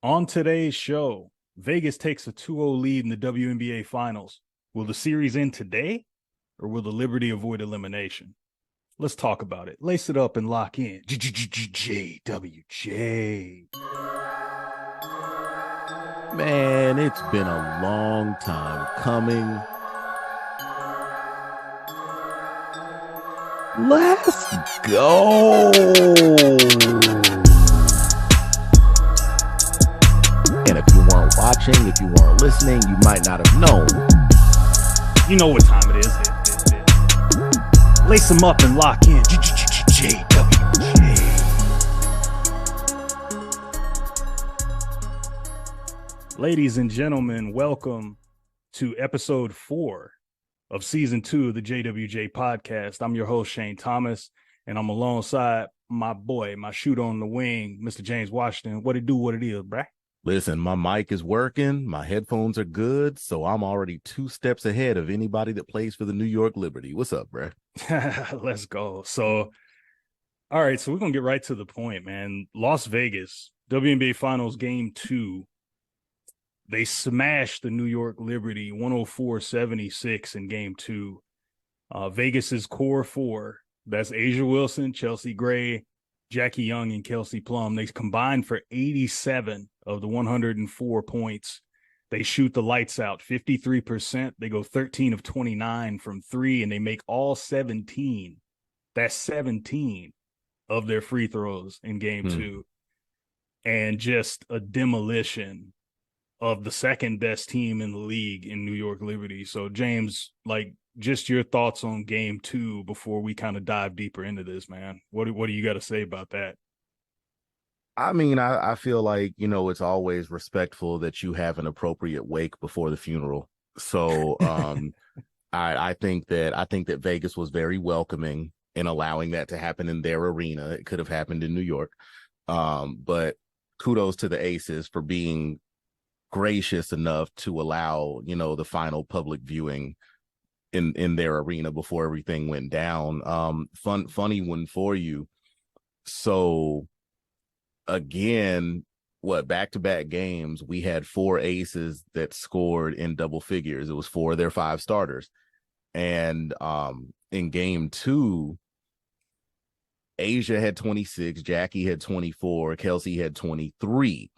On today's show, Vegas takes a 2-0 lead in the WNBA Finals. Will the series end today, or will the Liberty avoid elimination? Let's talk about it. Lace it up and lock in. JWJ. Man, it's been a long time coming. Let's go. And if you weren't watching, if you weren't listening, you might not have known. You know what time it is. Lace them up and lock in. JWJ. Ladies and gentlemen, welcome to episode 4 of season 2 of the JWJ podcast. I'm your host, Shane Thomas, and I'm alongside my boy, my shooter on the wing, Mr. James Washington. What it do, what it is, bruh? Listen, my mic is working. My headphones are good. So I'm already 2 steps ahead of anybody that plays for the New York Liberty. What's up, bruh? Let's go. So, all right. So we're going to get right to the point, man. Las Vegas, WNBA Finals Game 2. They smashed the New York Liberty 104-76 in Game 2. Vegas's core 4, that's A'ja Wilson, Chelsea Gray, Jackie Young, and Kelsey Plum. They combined for 87 of the 104 points. They shoot the lights out 53%. They go 13 of 29 from 3, and they make all 17. That's 17 of their free throws in Game 2. And just a demolition of the second best team in the league in New York Liberty. So, James, just your thoughts on Game 2 before we kind of dive deeper into this, man. What do you got to say about that? I mean, I feel like, it's always respectful that you have an appropriate wake before the funeral. So I think that Vegas was very welcoming in allowing that to happen in their arena. It could have happened in New York. But kudos to the Aces for being gracious enough to allow, the final public viewing in their arena before everything went down. Funny one for you. So again, back-to-back games, we had 4 aces that scored in double figures. It was 4 of their 5 starters. And in Game 2, A'ja had 26, Jackie had 24, Kelsey had 23.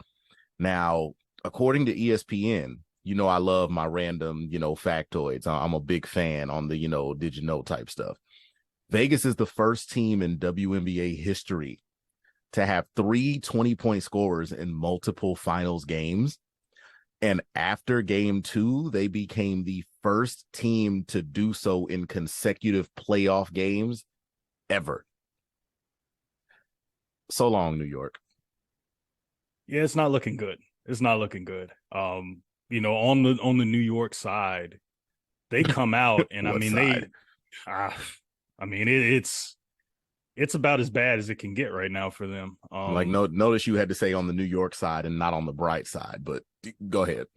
Now, according to ESPN, I love my random, factoids. I'm a big fan on the, did you know type stuff. Vegas is the first team in WNBA history to have 3 20-point scorers in multiple finals games. And after Game 2, they became the first team to do so in consecutive playoff games ever. So long, New York. Yeah, it's not looking good. It's not looking good. On the New York side, they come out and it's about as bad as it can get right now for them. Notice you had to say on the New York side and not on the bright side, but go ahead.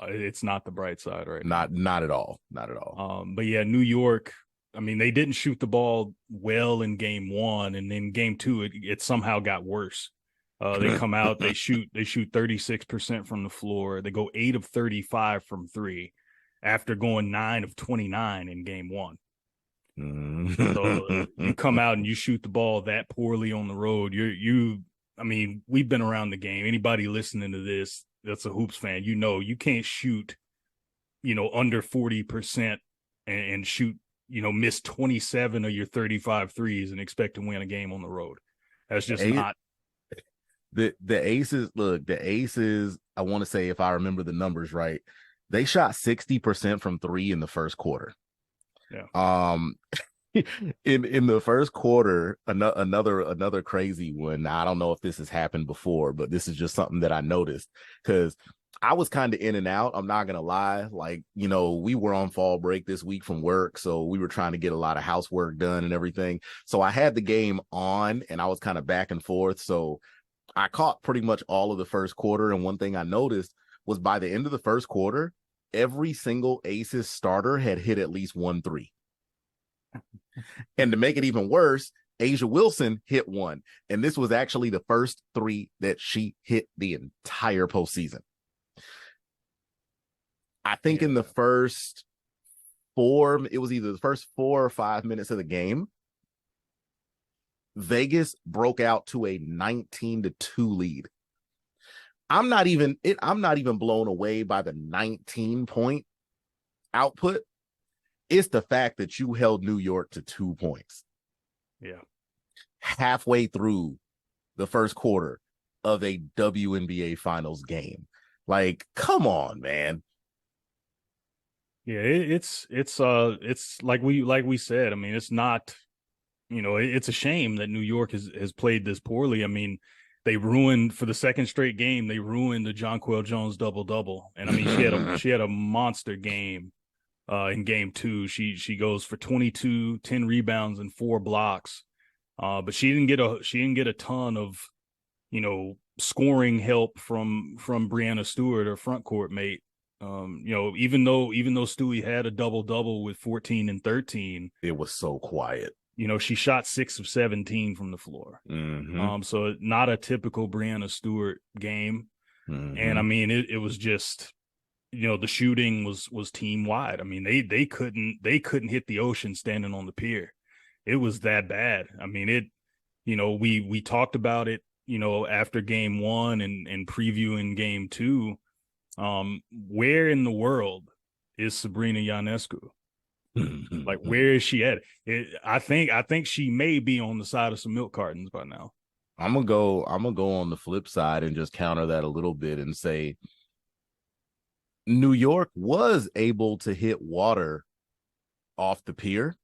It's not the bright side, right? Not at all. Not at all. But yeah, New York, they didn't shoot the ball well in Game 1, and then Game 2, it somehow got worse. They come out, they shoot 36% from the floor. They go 8 of 35 from 3 after going 9 of 29 in Game 1. So you come out and you shoot the ball that poorly on the road. We've been around the game. Anybody listening to this that's a hoops fan, you can't shoot, under 40% and shoot, miss 27 of your 35 threes and expect to win a game on the road. That's just not. The Aces, I want to say, if I remember the numbers right, they shot 60% from 3 in the first quarter. Yeah. In the first quarter, another crazy one. I don't know if this has happened before, but this is just something that I noticed because I was kind of in and out. I'm not gonna lie. We were on fall break this week from work, so we were trying to get a lot of housework done and everything. So I had the game on and I was kind of back and forth. So I caught pretty much all of the first quarter. And one thing I noticed was by the end of the first quarter, every single Aces starter had hit at least 1 3. And to make it even worse, Asia Wilson hit one, and this was actually the first three that she hit the entire postseason. I think in the first it was either the first 4 or 5 minutes of the game, Vegas broke out to a 19-2 lead. I'm not even blown away by the 19-point output. It's the fact that you held New York to 2 points. Yeah. Halfway through the first quarter of a WNBA finals game. Like, come on, man. Yeah, it's like we said. I mean, it's not, it's a shame that New York has played this poorly. I mean, they ruined for the second straight game. They ruined the Jonquel Jones double, and I mean, she had a monster game in game 2. She goes for 22, 10 rebounds and 4 blocks, but she didn't get a ton of scoring help from Breanna Stewart, her front court mate. Even though Stewie had a double with 14 and 13, it was so quiet. She shot 6 of 17 from the floor. Mm-hmm. So not a typical Breanna Stewart game. Mm-hmm. And I mean, it was just, the shooting was team wide. I mean, they couldn't hit the ocean standing on the pier. It was that bad. I mean, we talked about it, after game 1 and previewing game 2. Where in the world is Sabrina Ionescu? Like, where is she at? I think she may be on the side of some milk cartons by now. I'm gonna go on the flip side and just counter that a little bit and say New York was able to hit water off the pier.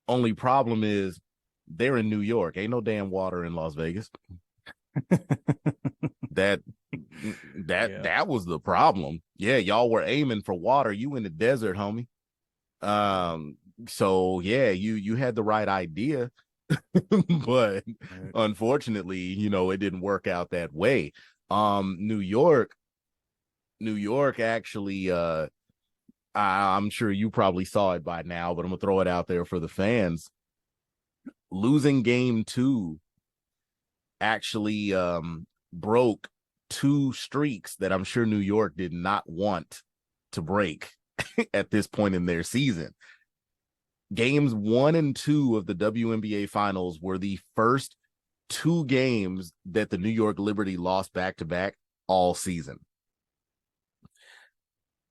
Only problem is they're in New York. Ain't no damn water in Las Vegas. That was the problem. Yeah, y'all were aiming for water. You in the desert, homie. So yeah, you had the right idea, but unfortunately, it didn't work out that way. New York actually, I'm sure you probably saw it by now, but I'm gonna throw it out there for the fans. Losing game 2 actually broke 2 streaks that I'm sure New York did not want to break at this point in their season. Games 1 and 2 of the WNBA finals were the first 2 games that the New York Liberty lost back-to-back all season.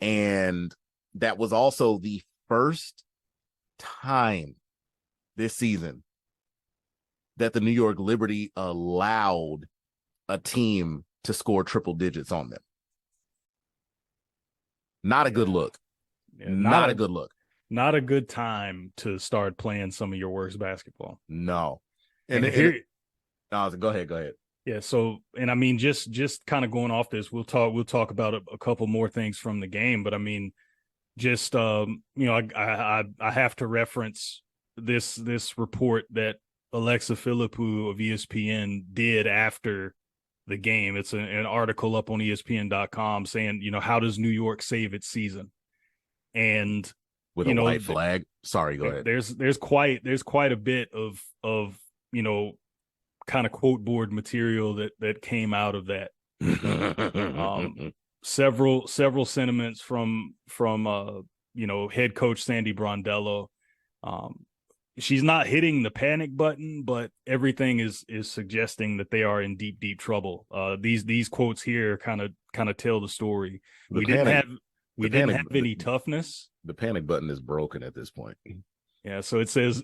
And that was also the first time this season that the New York Liberty allowed a team to score triple digits on them. Not a good look. Yeah, not a good look. Not a good time to start playing some of your worst basketball. No. And go ahead. Yeah. So, and I mean, just kind of going off this, we'll talk about a couple more things from the game, but I mean, just, I have to reference this report that Alexa Philippou of ESPN did after the game. It's an article up on ESPN.com saying, how does New York save its season? And with a white flag. Sorry, go ahead. There's quite a bit of kind of quote board material that came out of that. Several sentiments from head coach Sandy Brondello. She's not hitting the panic button, but everything is suggesting that they are in deep trouble. These quotes here kind of tell the story. We didn't have any toughness. The panic button is broken at this point. Yeah, so it says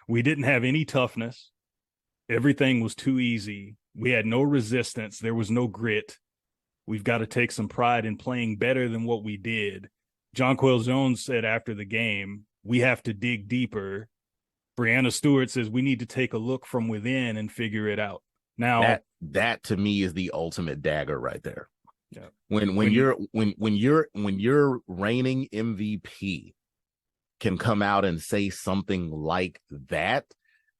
we didn't have any toughness. Everything was too easy. We had no resistance. There was no grit. We've got to take some pride in playing better than what we did. Jonquel Jones said after the game, we have to dig deeper. Breanna Stewart says we need to take a look from within and figure it out. Now that to me is the ultimate dagger right there. Yeah. When you're reigning MVP can come out and say something like that,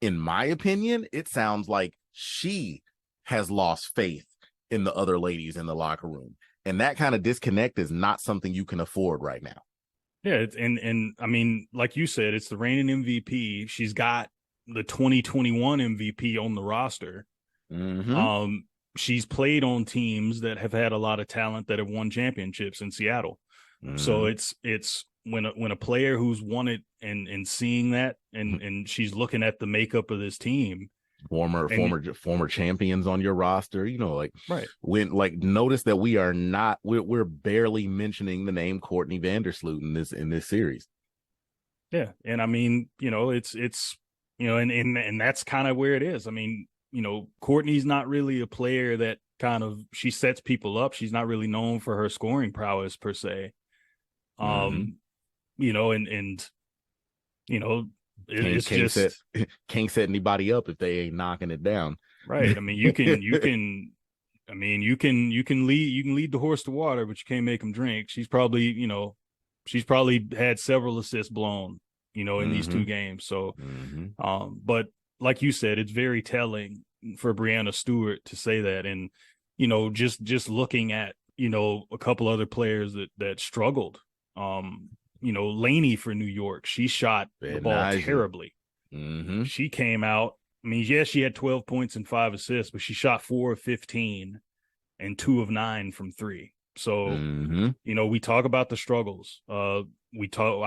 in my opinion, it sounds like she has lost faith in the other ladies in the locker room. And that kind of disconnect is not something you can afford right now. Yeah, and I mean, like you said, it's the reigning MVP. She's got the 2021 MVP on the roster. Mm-hmm. She's played on teams that have had a lot of talent that have won championships in Seattle. So Mm-hmm. it's when a player who's won it and seeing that and she's looking at the makeup of this team former and former former champions on your roster, like right. when notice that we're barely mentioning the name Courtney Vandersloot in this series. Yeah. And I mean, it's and that's kind of where it is. I mean, Courtney's not really a player that she sets people up. She's not really known for her scoring prowess per se. Mm-hmm. And Can't it's can't set just can't set anybody up if they ain't knocking it down. right. I mean, you can lead the horse to water, but you can't make him drink. She's probably had several assists blown, in these Mm-hmm. two games. So, Mm-hmm. but like you said, it's very telling for Breanna Stewart to say that. And, just looking at, a couple other players that struggled, Laney for New York, she shot the ball Naja. terribly. Mm-hmm. She came out. I mean, yes, she had 12 points and 5 assists, but she shot 4 of 15 and 2 of 9 from 3. So, Mm-hmm. we talk about the struggles. I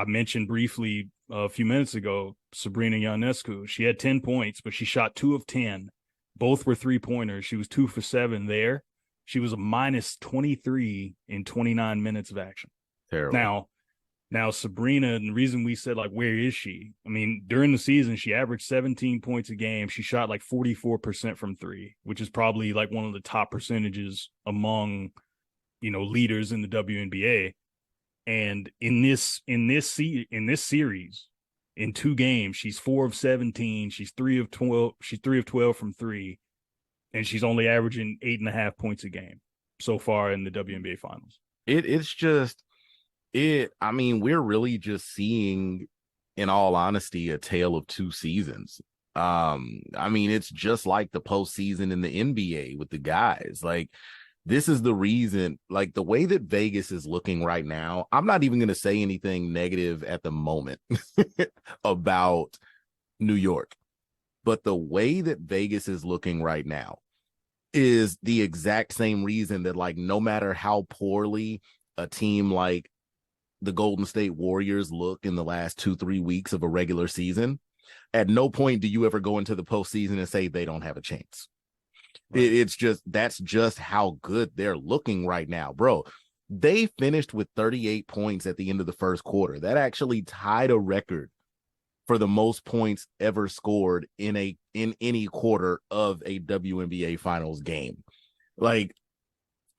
mentioned briefly a few minutes ago, Sabrina Ionescu. She had 10 points, but she shot 2 of 10. Both were 3-pointers. She was 2 for 7 there. She was a minus 23 in 29 minutes of action. Terrible. Now Sabrina, and the reason we said, like, where is she? I mean, during the season, she averaged 17 points a game. She shot like 44% from 3, which is probably like one of the top percentages among, leaders in the WNBA. And in this series, in 2 games, she's 4 of 17. She's 3 of 12. She's 3 of 12 from 3, and she's only averaging 8.5 points a game so far in the WNBA finals. It's just I mean, we're really just seeing, in all honesty, a tale of 2 seasons. I mean, it's just like the postseason in the NBA with the guys. Like, this is the reason, like, the way that Vegas is looking right now. I'm not even going to say anything negative at the moment about New York, but the way that Vegas is looking right now is the exact same reason that, like, no matter how poorly a team like the Golden State Warriors look in the last 2-3 weeks of a regular season, at no point do you ever go into the postseason and say they don't have a chance. Right. It's just, that's just how good they're looking right now, bro. They finished with 38 points at the end of the first quarter. That actually tied a record for the most points ever scored in any quarter of a WNBA finals game. Like,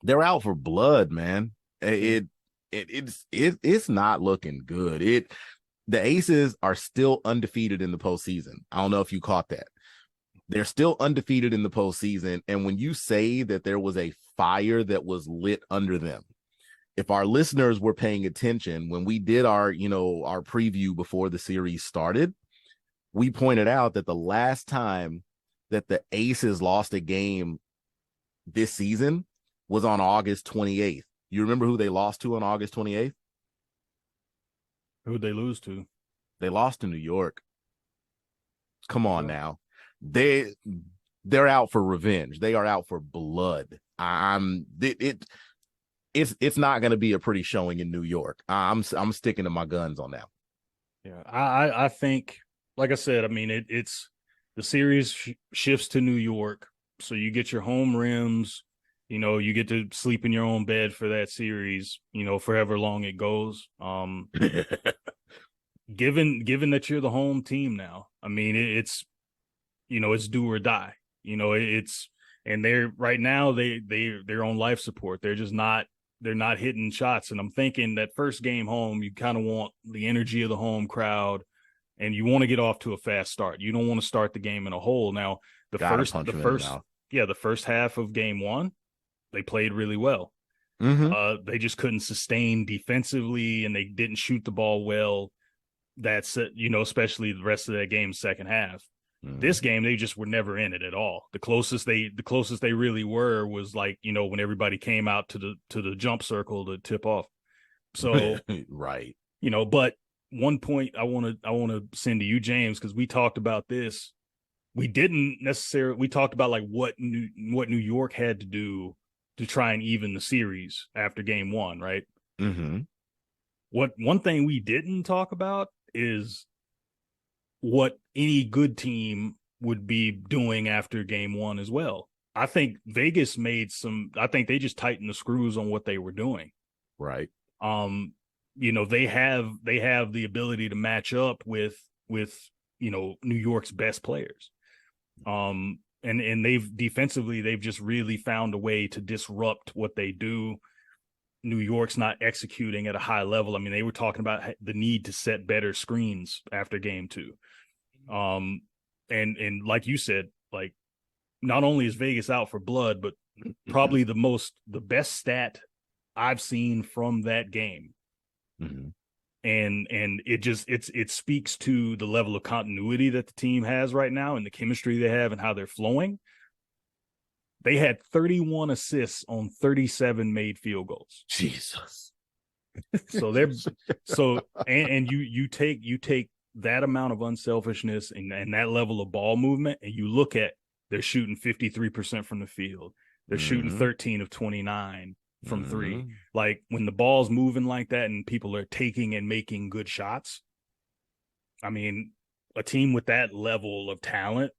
they're out for blood, man. It's not looking good. The Aces are still undefeated in the postseason. I don't know if you caught that. They're still undefeated in the postseason. And when you say that there was a fire that was lit under them, if our listeners were paying attention, when we did our preview before the series started, we pointed out that the last time that the Aces lost a game this season was on August 28th. You remember who they lost to on August 28th? Who'd they lose to? They lost to New York. Come on now. They're out for revenge. They are out for blood. It's not going to be a pretty showing in New York. I'm sticking to my guns on that. Yeah, I think, like I said, I mean, it's the series shifts to New York, so you get your home rims. You get to sleep in your own bed for that series, for however long it goes. Given that you're the home team now, I mean, it's do or die. And they're right now they're on life support. They're not hitting shots. And I'm thinking that first game home, you kind of want the energy of the home crowd, and you want to get off to a fast start. You don't want to start the game in a hole. Now, the first half of game 1, they played really well. Mm-hmm. They just couldn't sustain defensively, and they didn't shoot the ball well. That's especially the rest of that game's second half. Mm-hmm. This game, they just were never in it at all. The closest they really were was, like, when everybody came out to the jump circle to tip off. So right. But one point I want to send to you, James, because we talked about this. We didn't necessarily. We talked about like what New York had to do to try and even the series after game one, right? Mm-hmm. What one thing we didn't talk about is what any good team would be doing after game one as well. I think Vegas made some. I think they just tightened the screws on what they were doing. Right. You know, they have the ability to match up with New York's best players. And they've defensively, they've just really found a way to disrupt what they do. New York's not executing at a high level. I mean, they were talking about the need to set better screens after game two. And like you said, like not only is Vegas out for blood, but probably the best stat I've seen from that game. Mm-hmm. And it speaks to the level of continuity that the team has right now and the chemistry they have and how they're flowing. They had 31 assists on 37 made field goals. Jesus. So you take that amount of unselfishness and that level of ball movement, and you look at they're shooting 53% from the field. They're shooting 13 of 29 from three. Like when the ball's moving like that and people are taking and making good shots, I mean, a team with that level of talent,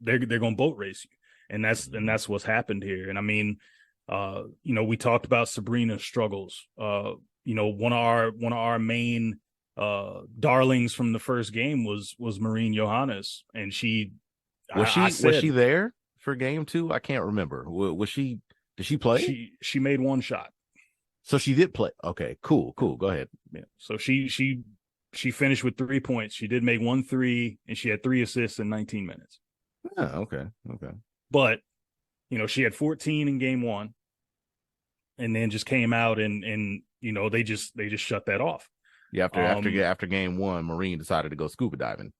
they're going to boat race you. And that's what's happened here. And I mean, we talked about Sabrina's struggles. One of our main darlings from the first game was Marine Johannes, and was she there for game two? I can't remember. Did she play? She made one shot. So she did play. Okay, cool. Go ahead. Yeah. So she finished with 3 points. She did make 1 3, and she had 3 assists in 19 minutes. Oh, okay. But, she had 14 in game one and then just came out and they just shut that off. Yeah, after game one, Marine decided to go scuba diving.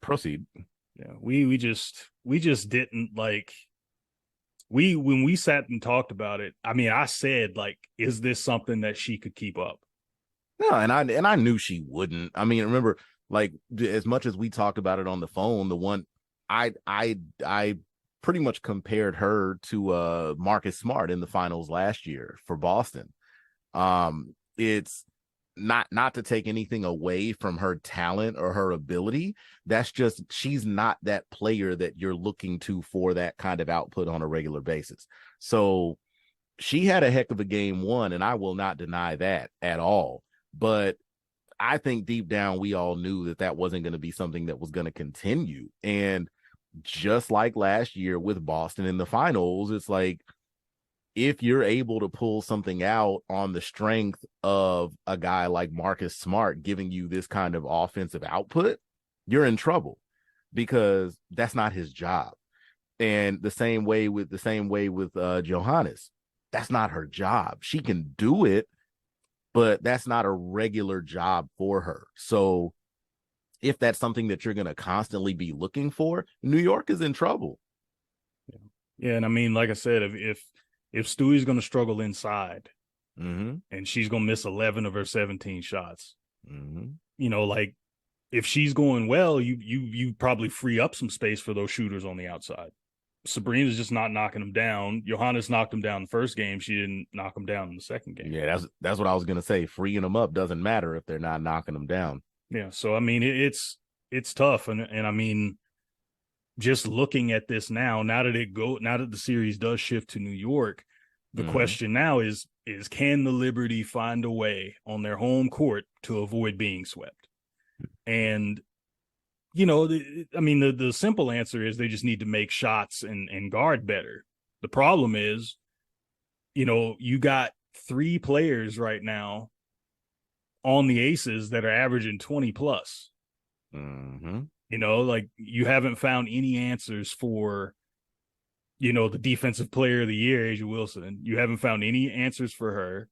Proceed. Yeah, we just didn't like when we sat and talked about it. I mean, I said, like, is this something that she could keep up? No, and I knew she wouldn't. I mean, remember, like, as much as we talked about it on the phone, the one I pretty much compared her to Marcus Smart in the finals last year for Boston. It's not to take anything away from her talent or her ability. That's just, she's not that player that you're looking to for that kind of output on a regular basis. So she had a heck of a game one, and I will not deny that at all. But I think deep down, we all knew that wasn't going to be something that was going to continue. And just like last year with Boston in the finals, it's like, if you're able to pull something out on the strength of a guy like Marcus Smart giving you this kind of offensive output, you're in trouble, because that's not his job. And the same way with Johannes, that's not her job. She can do it, but that's not a regular job for her. So if that's something that you're going to constantly be looking for, New York is in trouble. Yeah. And I mean, like I said, if Stewie's going to struggle inside, and she's going to miss 11 of her 17 shots, like, if she's going well, you probably free up some space for those shooters on the outside. Sabrina's just not knocking them down. Johannes knocked them down the first game. She didn't knock them down in the second game. Yeah, that's what I was going to say. Freeing them up doesn't matter if they're not knocking them down. Yeah, so I mean, it's tough, and I mean, just looking at this now that the series does shift to New York, the question now is can the Liberty find a way on their home court to avoid being swept? And the simple answer is they just need to make shots and guard better. The problem is, you got 3 players right now on the Aces that are averaging 20 plus. Like, you haven't found any answers for, the defensive player of the year, A'ja Wilson. You haven't found any answers for her.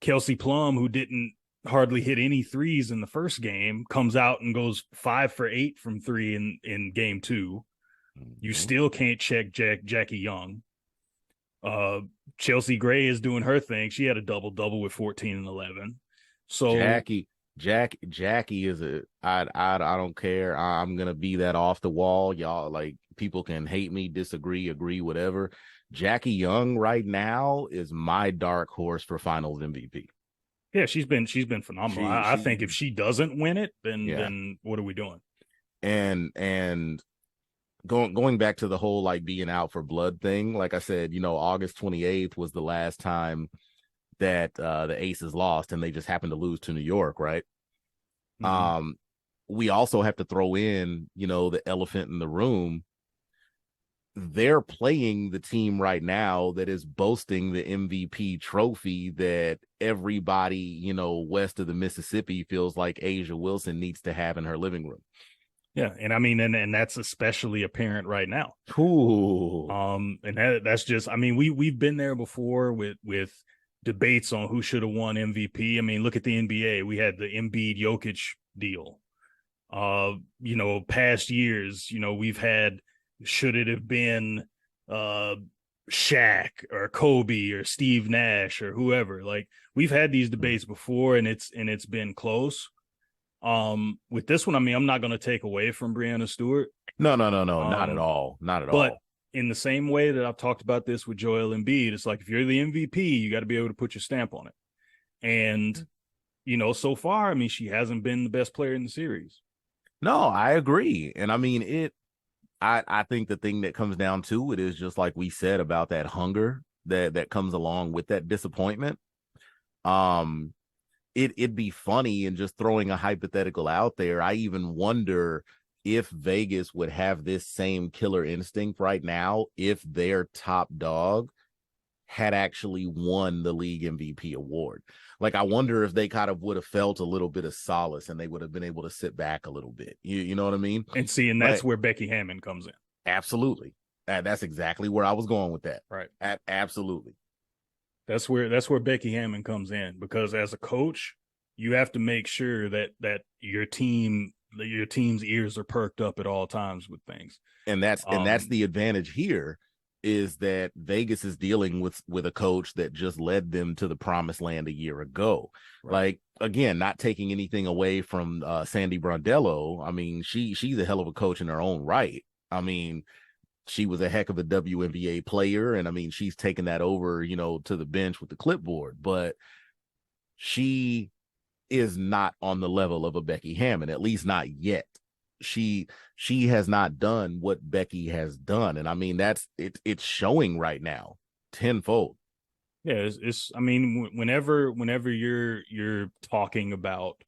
Kelsey Plum, who didn't hardly hit any threes in the first game, comes out and goes 5 for 8 from 3 in game 2. You still can't check Jackie Young. Chelsea Gray is doing her thing. She had a double-double with 14 and 11. So Jackie is I don't care. I'm gonna be that off the wall. Y'all like people can hate me, disagree, agree, whatever. Jackie Young right now is my dark horse for finals MVP. Yeah, she's been phenomenal. I think if she doesn't win it, Yeah. then what are we doing? And going back to the whole like being out for blood thing, like I said, August 28th was the last time that the Aces lost, and they just happened to lose to New York, right? Mm-hmm. We also have to throw in, the elephant in the room. They're playing the team right now that is boasting the MVP trophy that everybody, west of the Mississippi feels like A'ja Wilson needs to have in her living room. Yeah, and I mean, and that's especially apparent right now. Ooh. And that's just, I mean, we've been there before with debates on who should have won MVP. I mean, look at the NBA. We had the Embiid Jokic deal. Past years, we've had, should it have been Shaq or Kobe or Steve Nash or whoever? Like, we've had these debates before, and it's been close. With this one, I mean, I'm not going to take away from Breanna Stewart. No, not at all. Not at But all. in the same way that I've talked about this with Joel Embiid, it's like if you're the MVP, you got to be able to put your stamp on it. And, so far, I mean, she hasn't been the best player in the series. No, I agree. And I mean, I think the thing that comes down to it is just like we said about that hunger that comes along with that disappointment. It'd be funny, and just throwing a hypothetical out there, I even wonder if Vegas would have this same killer instinct right now if their top dog had actually won the league MVP award. Like, I wonder if they kind of would have felt a little bit of solace and they would have been able to sit back a little bit. You know what I mean? And that's where Becky Hammon comes in. Absolutely. That's exactly where I was going with that. Right. Absolutely. That's where Becky Hammon comes in, because as a coach, you have to make sure that your team's ears are perked up at all times with things. And that's the advantage here, is that Vegas is dealing with a coach that just led them to the promised land a year ago. Right. Like, again, not taking anything away from Sandy Brondello. I mean, she's a hell of a coach in her own right. I mean, she was a heck of a WNBA player, and I mean, she's taken that over, to the bench with the clipboard, but she is not on the level of a Becky Hammon, at least not yet. She has not done what Becky has done, and I mean, it's showing right now tenfold. Yeah, it's I mean, whenever you're talking about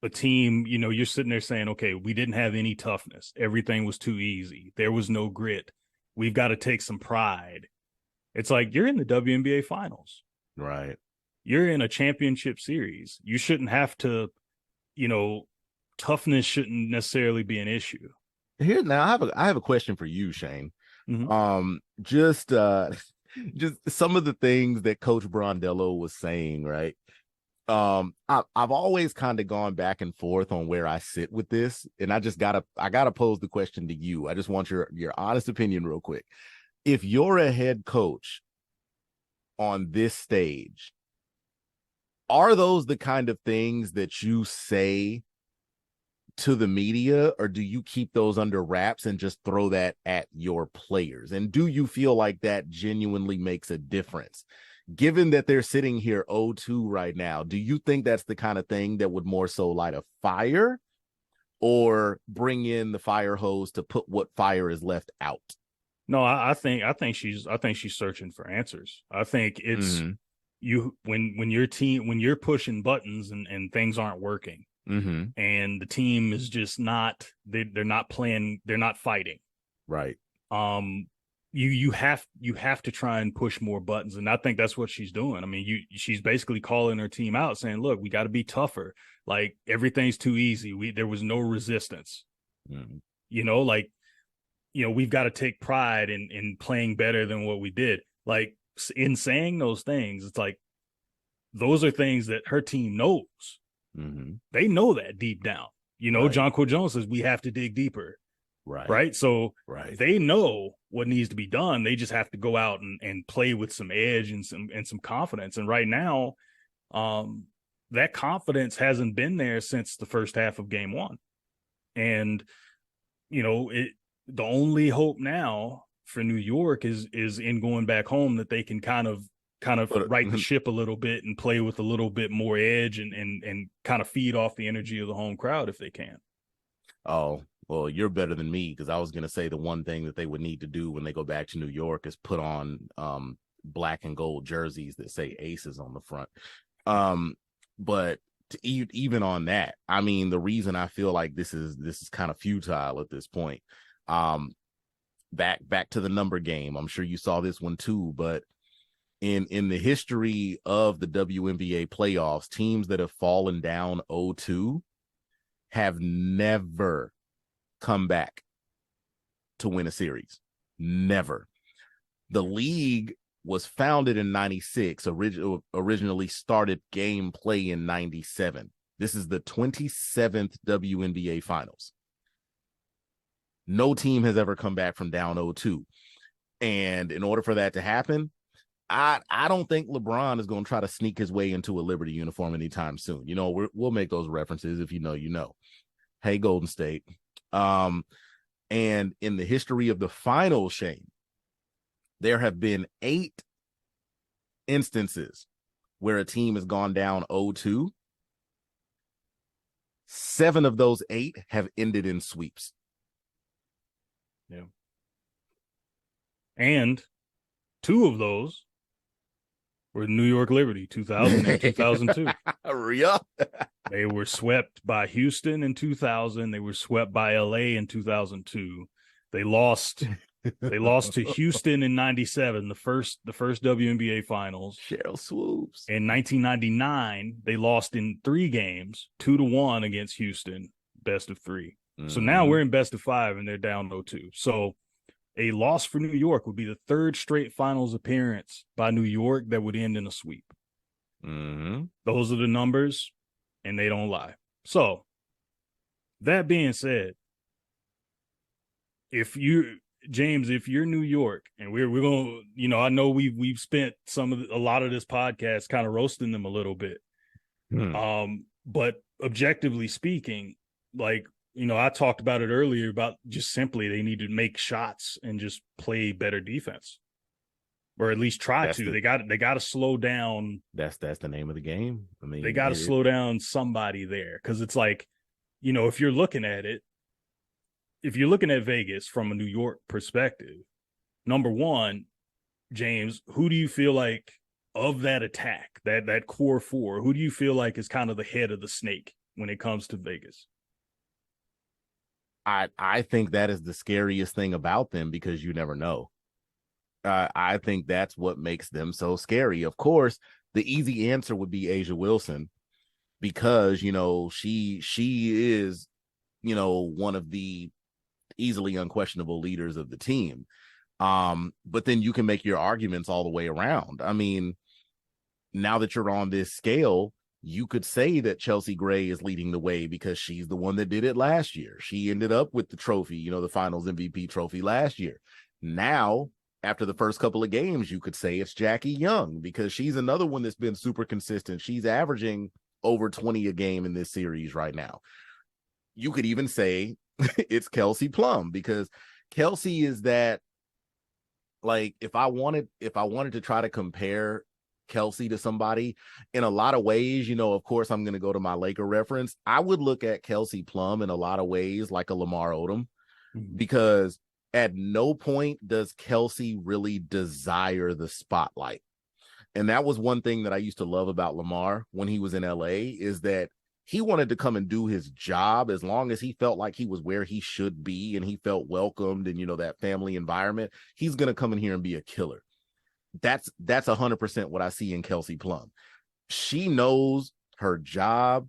a team, you're sitting there saying, okay, we didn't have any toughness, everything was too easy, there was no grit, we've got to take some pride. It's like, you're in the WNBA finals, right? You're in a championship series. You shouldn't have to, toughness shouldn't necessarily be an issue. Here now, I have a question for you, Shane. Mm-hmm. Just some of the things that Coach Brondello was saying, right? I've always kind of gone back and forth on where I sit with this, and I gotta pose the question to you. I just want your honest opinion real quick. If you're a head coach on this stage, are those the kind of things that you say to the media, or do you keep those under wraps and just throw that at your players? And do you feel like that genuinely makes a difference? Given that they're sitting here 0-2 right now, do you think that's the kind of thing that would more so light a fire, or bring in the fire hose to put what fire is left out? No, I think she's searching for answers. I think it's when you're pushing buttons and things aren't working, and the team is just not, they're not playing, they're not fighting. Right. You have to try and push more buttons, and I think that's what she's doing. I mean, she's basically calling her team out, saying, "Look, we got to be tougher. Like, everything's too easy. There was no resistance. We've got to take pride in playing better than what we did." Like, in saying those things, it's like, those are things that her team knows. They know that deep down. Right. Jonquel Jones says we have to dig deeper. Right. So they know what needs to be done. They just have to go out and play with some edge and some confidence. And right now, That confidence hasn't been there since the first half of game one. And, the only hope now for New York is in going back home that they can kind of right the ship a little bit and play with a little bit more edge and kind of feed off the energy of the home crowd if they can. Oh, well, you're better than me, because I was going to say the one thing that they would need to do when they go back to New York is put on black and gold jerseys that say Aces on the front. But even on that, I mean, the reason I feel like this is kind of futile at this point. Back to the number game. I'm sure you saw this one too, but in the history of the WNBA playoffs, teams that have fallen down 0-2 have never come back to win a series. Never. The league was founded in 96, originally started gameplay in 97. This is the 27th WNBA finals. No team has ever come back from down 0-2. And in order for that to happen, I don't think LeBron is going to try to sneak his way into a Liberty uniform anytime soon. We'll make those references. If you know, you know. Hey, Golden State. And in the history of the finals, Shane, there have been 8 instances where a team has gone down 0-2. 7 of those 8 have ended in sweeps. Yeah. And 2 of those were New York Liberty, 2000 and 2002. Yeah. They were swept by Houston in 2000. They were swept by LA in 2002. They lost to Houston in 97, the first WNBA finals. Cheryl Swoops. In 1999, they lost in 3 games, 2-1 against Houston, best of 3. So now we're in best of 5 and they're down 0-2. So a loss for New York would be the 3rd straight finals appearance by New York that would end in a sweep. Those are the numbers, and they don't lie. So that being said, if you're New York, and we're going to, I know we've spent a lot of this podcast kind of roasting them a little bit. But objectively speaking, like, I talked about it earlier about just simply they need to make shots and just play better defense, or at least try to. They got to slow down. That's the name of the game. I mean, they got to slow down somebody there, because it's like, if you're looking at Vegas from a New York perspective, number one, James, who do you feel like of that attack, that core 4, who do you feel like is kind of the head of the snake when it comes to Vegas? I think that is the scariest thing about them, because you never know. I think that's what makes them so scary. Of course, the easy answer would be A'ja Wilson, because, she is, one of the easily unquestionable leaders of the team. But then you can make your arguments all the way around. I mean, now that you're on this scale, you could say that Chelsea Gray is leading the way because she's the one that did it last year. She ended up with the trophy, the finals MVP trophy last year. Now, after the first couple of games, you could say it's Jackie Young, because she's another one that's been super consistent. She's averaging over 20 a game in this series right now. You could even say it's Kelsey Plum, because Kelsey is that, like, if I wanted to try to compare Kelsey to somebody in a lot of ways, of course, I'm going to go to my Laker reference. I would look at Kelsey Plum in a lot of ways like a Lamar Odom, because at no point does Kelsey really desire the spotlight. And that was one thing that I used to love about Lamar when he was in LA, is that he wanted to come and do his job as long as he felt like he was where he should be and he felt welcomed and, that family environment. He's going to come in here and be a killer. That's 100% what I see in Kelsey Plum. She knows her job.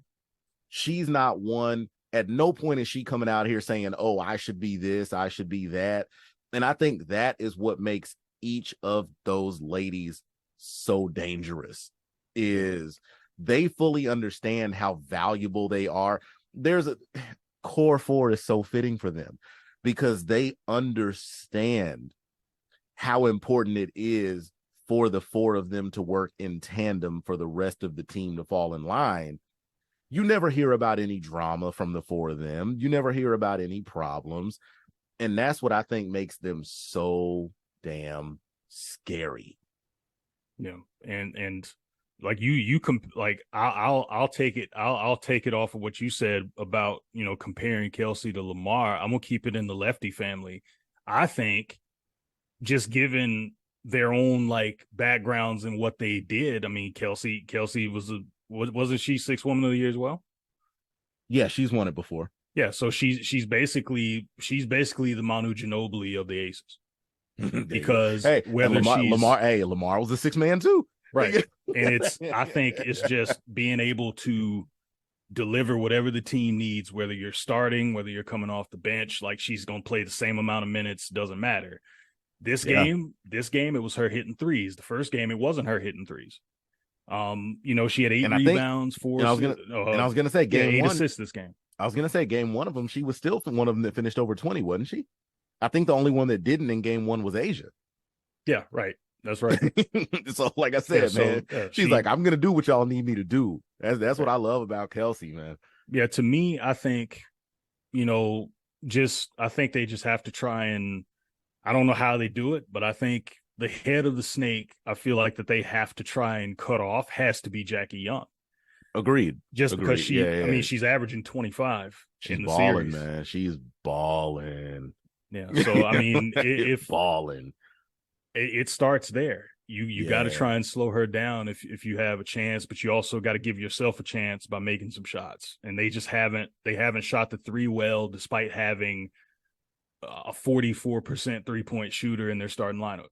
She's not one. At no point is she coming out here saying, oh, I should be this, I should be that. And I think that is what makes each of those ladies so dangerous, is they fully understand how valuable they are. There's a core 4 is so fitting for them, because they understand how important it is for the four of them to work in tandem for the rest of the team to fall in line, you never hear about any drama from the four of them. You never hear about any problems. And that's what I think makes them so damn scary. Yeah. And like I'll take it off of what you said about, comparing Kelsey to Lamar. I'm going to keep it in the lefty family. I think just given their own like backgrounds and what they did. I mean, Kelsey wasn't she 6 Woman of the Year as well? Yeah, she's won it before. Yeah, so she's basically the Manu Ginobili of the Aces. Because whether Lamar was a 6-man too. Right. And I think it's just being able to deliver whatever the team needs, whether you're starting, whether you're coming off the bench, like she's going to play the same amount of minutes, doesn't matter. This game, it was her hitting threes. The first game, it wasn't her hitting threes. She had 8 rebounds, 4. I was gonna say game 8 one, assists this game. I was gonna say game one of them, she was still one of them that finished over 20, wasn't she? I think the only one that didn't in game one was Asia. Yeah, right. That's right. So, like I said, she's like, I'm gonna do what y'all need me to do. That's what I love about Kelsey, man. Yeah, to me, I think, I think they just have to try and. I don't know how they do it, but I think the head of the snake, I feel like that they have to try and cut off has to be Jackie Young. Agreed. Because she's averaging 25 in the balling, series. Man. She's balling. Yeah. So, I mean, if balling, it starts there. You got to try and slow her down if you have a chance, but you also got to give yourself a chance by making some shots. And they just haven't shot the three well, despite having a 44% 3-point shooter in their starting lineup.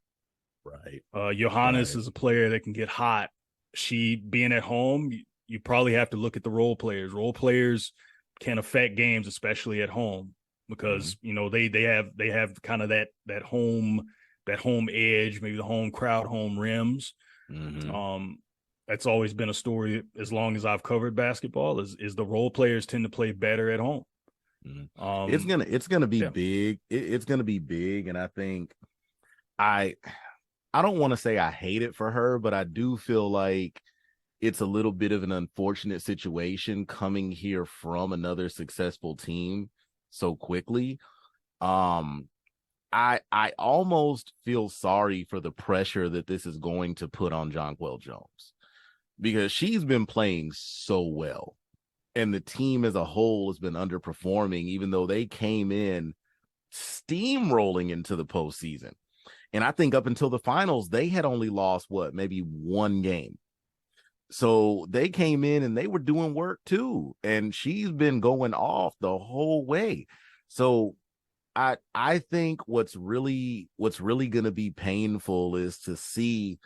Right. Johannes is a player that can get hot. She being at home, you probably have to look at the role players. Role players can affect games, especially at home, because they have kind of that home edge, maybe the home crowd, home rims. Mm-hmm. That's always been a story as long as I've covered basketball. Is the role players tend to play better at home. It's gonna be big. It's gonna be big, and I think I don't want to say I hate it for her, but I do feel like it's a little bit of an unfortunate situation coming here from another successful team so quickly. I almost feel sorry for the pressure that this is going to put on Jonquel Jones, because she's been playing so well. And the team as a whole has been underperforming, even though they came in steamrolling into the postseason. And I think up until the finals, they had only lost maybe 1 game. So they came in and they were doing work too. And she's been going off the whole way. So I think what's really going to be painful is to see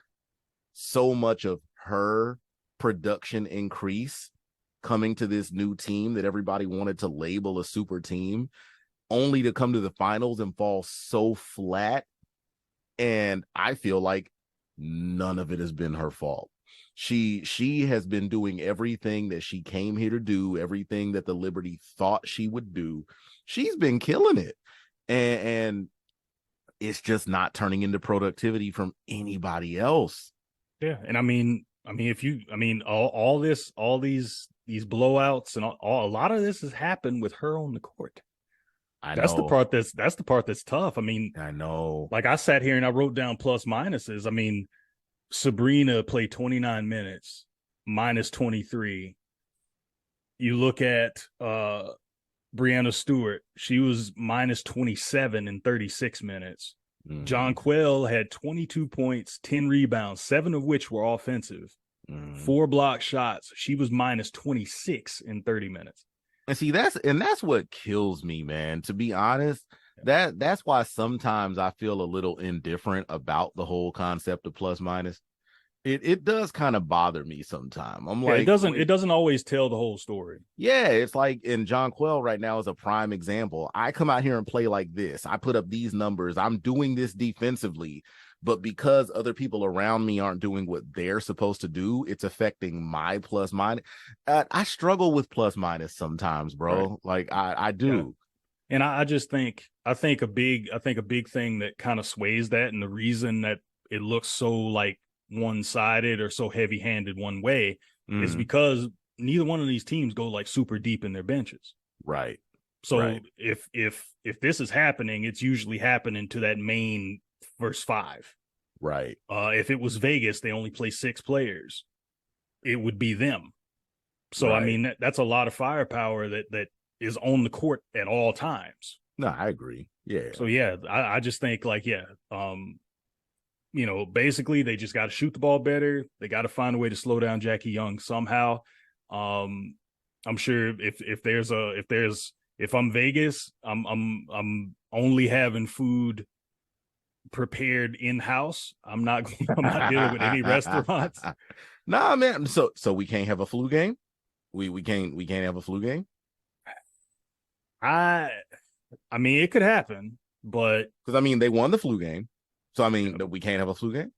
so much of her production increase coming to this new team that everybody wanted to label a super team, only to come to the finals and fall so flat. And I feel like none of it has been her fault. She has been doing everything that she came here to do, everything that the Liberty thought she would do. She's been killing it. And it's just not turning into productivity from anybody else. Yeah. And I mean, all these blowouts and a lot of this has happened with her on the court. That's the part that's tough. I mean, I know. Like I sat here and I wrote down plus minuses. I mean, Sabrina played 29 minutes, minus 23. You look at Brianna Stewart, she was minus 27 in 36 minutes. Mm-hmm. Jonquel had 22 points, 10 rebounds, 7 of which were offensive. 4 block shots. She was minus 26 in 30 minutes. And see, that's what kills me, man. To be honest, that's why sometimes I feel a little indifferent about the whole concept of plus minus. It does kind of bother me sometimes. I'm like, it doesn't always tell the whole story. Yeah, it's like in Jonquel right now is a prime example. I come out here and play like this. I put up these numbers. I'm doing this defensively, but because other people around me aren't doing what they're supposed to do, it's affecting my plus minus. I struggle with plus minus sometimes, bro. Right. Like I do. Yeah. And I just think a big thing that kind of sways that, and the reason that it looks so like one-sided or so heavy-handed one way is Mm, because neither one of these teams go like super deep in their benches. right. So Right. if this is happening, it's usually happening to that main first five. Right. If it was Vegas, they only play 6 players. It would be them. So I Right. mean that's a lot of firepower that is on the court at all times. No, I agree. Yeah. So yeah, I just think like basically they just got to shoot the ball better. They got to find a way to slow down Jackie Young somehow. I'm sure if I'm Vegas, I'm only having food prepared in house. I'm not dealing with any restaurants. Nah, man. So we can't have a flu game. We can't have a flu game I mean it could happen, but because I mean they won the flu game. So I mean we can't have a flu game.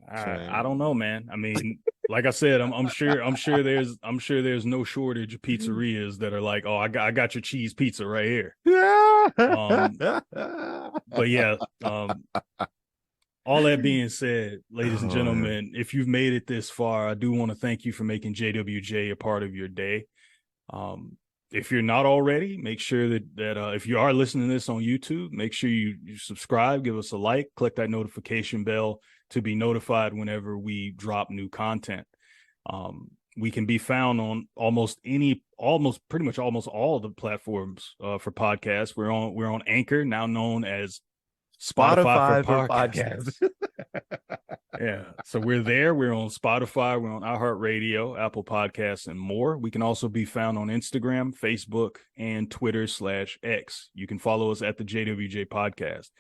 I don't know, man. I mean, like I said, I'm sure there's no shortage of pizzerias that are like, oh, I got your cheese pizza right here. But yeah, all that being said, ladies and gentlemen, if you've made it this far, I do want to thank you for making JWJ a part of your day. If you're not already, make sure that if you are listening to this on YouTube, make sure you subscribe, give us a like, click that notification bell to be notified whenever we drop new content. We can be found on almost all the platforms for podcasts. We're on Anchor, now known as Spotify for podcasts. Yeah. So we're there. We're on Spotify. We're on iHeartRadio, Apple Podcasts, and more. We can also be found on Instagram, Facebook, and Twitter/X. You can follow us at the JWJ Podcast.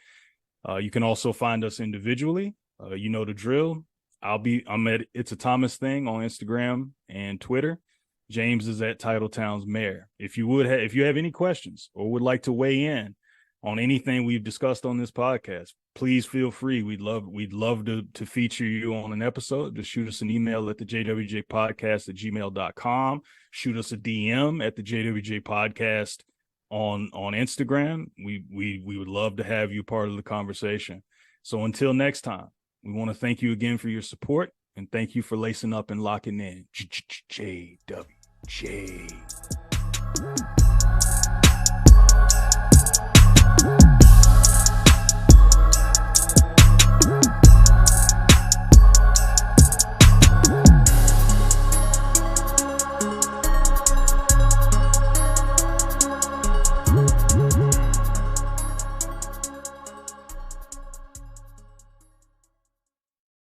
You can also find us individually. You know the drill. I'm at It's a Thomas Thing on Instagram and Twitter. James is at Titletown's Mayor. If you have any questions or would like to weigh in on anything we've discussed on this podcast, please feel free. We'd love to feature you on an episode. Just shoot us an email at the jwjpodcast@gmail.com. Shoot us a DM at the JWJ Podcast on Instagram. We would love to have you part of the conversation. So until next time, we want to thank you again for your support and thank you for lacing up and locking in. JWJ.